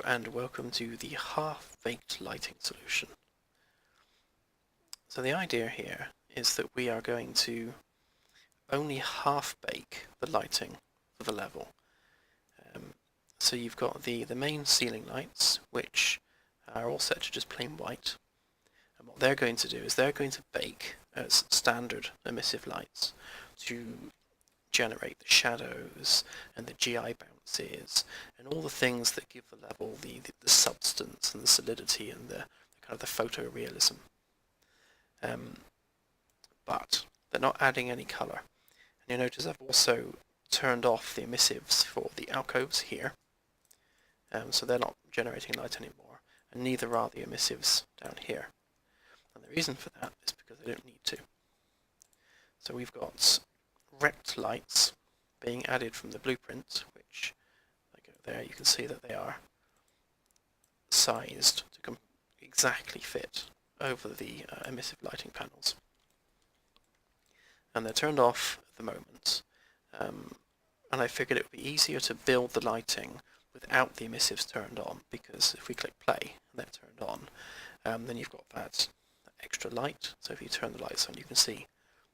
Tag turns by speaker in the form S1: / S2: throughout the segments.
S1: and welcome to the half-baked lighting solution. So the idea here is that we are going to only half-bake the lighting for the level. So you've got the main ceiling lights, which are all set to just plain white. And what they're going to do is they're going to bake as standard emissive lights to generate the shadows and the GI bounces and all the things that give the level the substance and the solidity and the kind of the photorealism. But they're not adding any colour. And you'll notice I've also turned off the emissives for the alcoves here, so they're not generating light anymore, and neither are the emissives down here. And the reason for that is because they don't need to. So we've got rect lights being added from the blueprint, which, if I go there, you can see that they are sized to exactly fit over the emissive lighting panels. And they're turned off at the moment, and I figured it would be easier to build the lighting without the emissives turned on, because if we click play and they're turned on, then you've got that extra light. So if you turn the lights on, you can see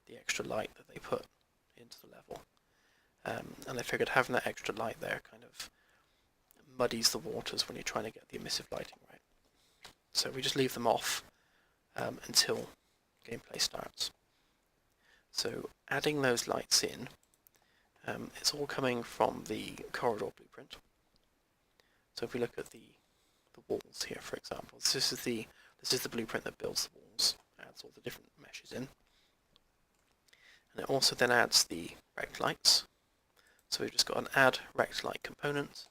S1: the extra light that they put into the level. And I figured having that extra light there kind of muddies the waters when you're trying to get the emissive lighting right. So we just leave them off until gameplay starts. So adding those lights in, it's all coming from the corridor blueprint. So if we look at the walls here, for example, this is the blueprint that builds the walls, adds all the different meshes in. And it also then adds the rect lights. So we've just got an add rect light component,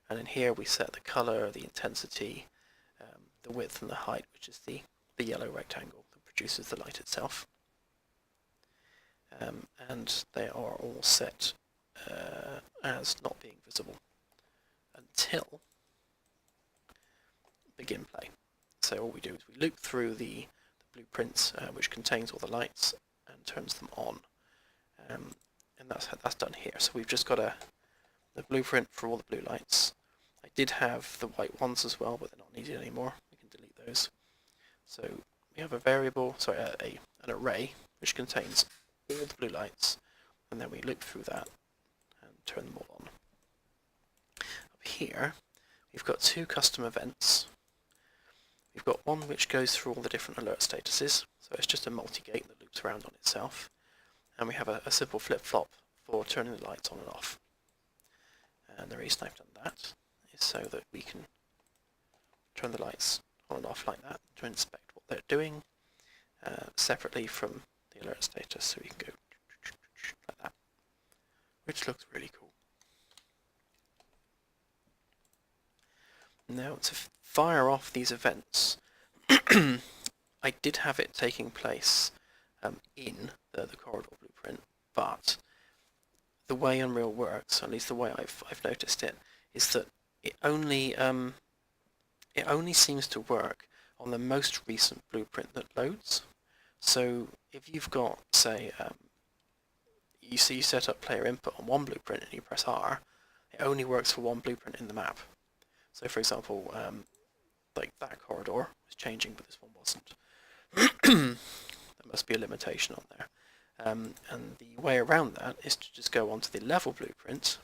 S1: and in here we set the color, the intensity, the width and the height, which is the yellow rectangle that produces the light itself. And they are all set as not being visible until begin play. So all we do is we loop through the blueprints, which contains all the lights, and turns them on. And that's done here. So we've just got the blueprint for all the blue lights. I did have the white ones as well, but they're not needed anymore. We can delete those. So we have a variable, sorry, an array which contains all the blue lights, and then we loop through that and turn them all on. Up here, we've got two custom events. We've got one which goes through all the different alert statuses, so it's just a multi-gate that loops around on itself. And we have a simple flip-flop for turning the lights on and off. And the reason I've done that is so that we can turn the lights on and off like that to inspect what they're doing separately from the alert status, so we can go like that, which looks really cool. Now to fire off these events, I did have it taking place in the corridor blueprint, but the way Unreal works, at least the way I've noticed it, is that it only seems to work on the most recent blueprint that loads. So if you've got, say, you set up player input on one blueprint and you press R, it only works for one blueprint in the map. So for example, like that corridor was changing, but this one wasn't. There must be a limitation on there. And the way around that is to just go onto the level blueprint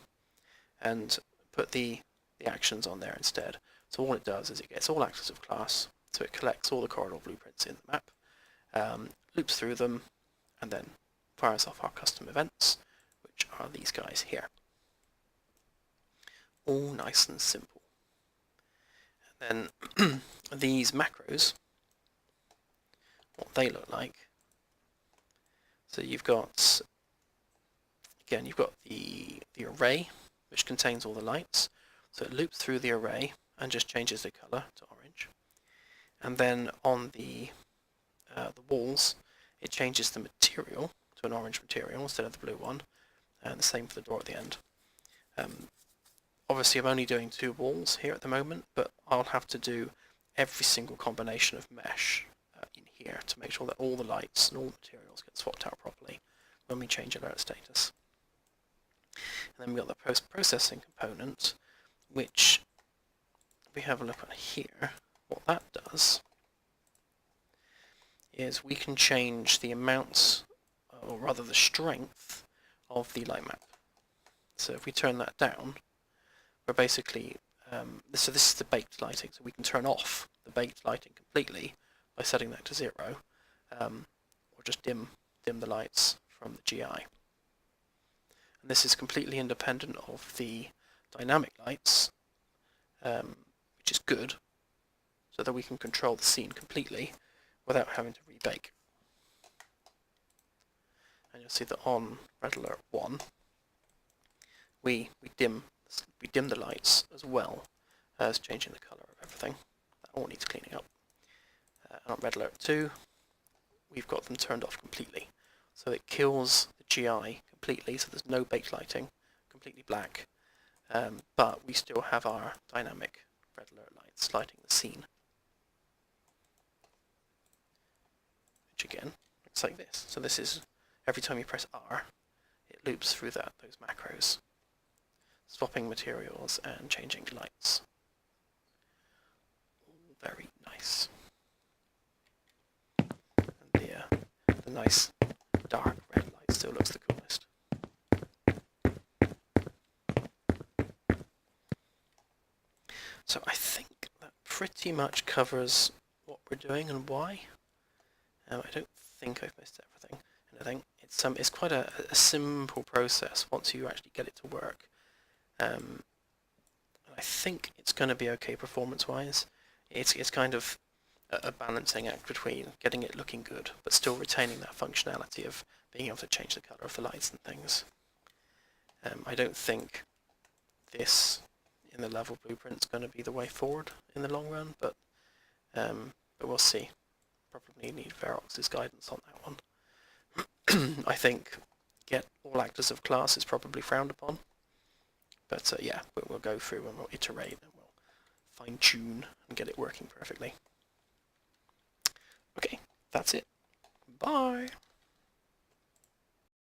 S1: and put the actions on there instead. So all it does is it gets all actors of class, so it collects all the corridor blueprints in the map, loops through them, and then fires off our custom events, which are these guys here. All nice and simple. And then these macros, what they look like. So you've got, again, you've got the array, which contains all the lights. So it loops through the array and just changes the color to orange. And then on the walls, it changes the material to an orange material instead of the blue one, and the same for the door at the end. Obviously I'm only doing two walls here at the moment, but I'll have to do every single combination of mesh in here to make sure that all the lights and all the materials get swapped out properly when we change alert status. And then we've got the post-processing component, which we have a look at here, what that does is we can change the amounts, or rather the strength, of the light map. So if we turn that down, we're basically, so this is the baked lighting, so we can turn off the baked lighting completely by setting that to 0, or just dim the lights from the GI. And this is completely independent of the dynamic lights, which is good, so that we can control the scene completely without having to rebake. And you'll see that on Red Alert 1, we dim the lights as well as changing the colour of everything. That all needs cleaning up. And on Red Alert 2, we've got them turned off completely. So it kills the GI completely, so there's no baked lighting, completely black. But we still have our dynamic Red Alert lights lighting the scene. Which again, looks like this. So this is, every time you press R, it loops through those macros, swapping materials and changing lights. Very nice. And the nice dark red light still looks the coolest. So I think that pretty much covers what we're doing and why. I don't think I've missed everything. And I think it's quite a simple process once you actually get it to work. And I think it's going to be okay performance-wise. It's kind of a balancing act between getting it looking good, but still retaining that functionality of being able to change the colour of the lights and things. I don't think this in the level blueprint is going to be the way forward in the long run, but we'll see. Probably need Verox's guidance on that one. I think get all actors of class is probably frowned upon, but yeah, we'll go through and we'll iterate and we'll fine-tune and get it working perfectly. Okay, that's it. Bye!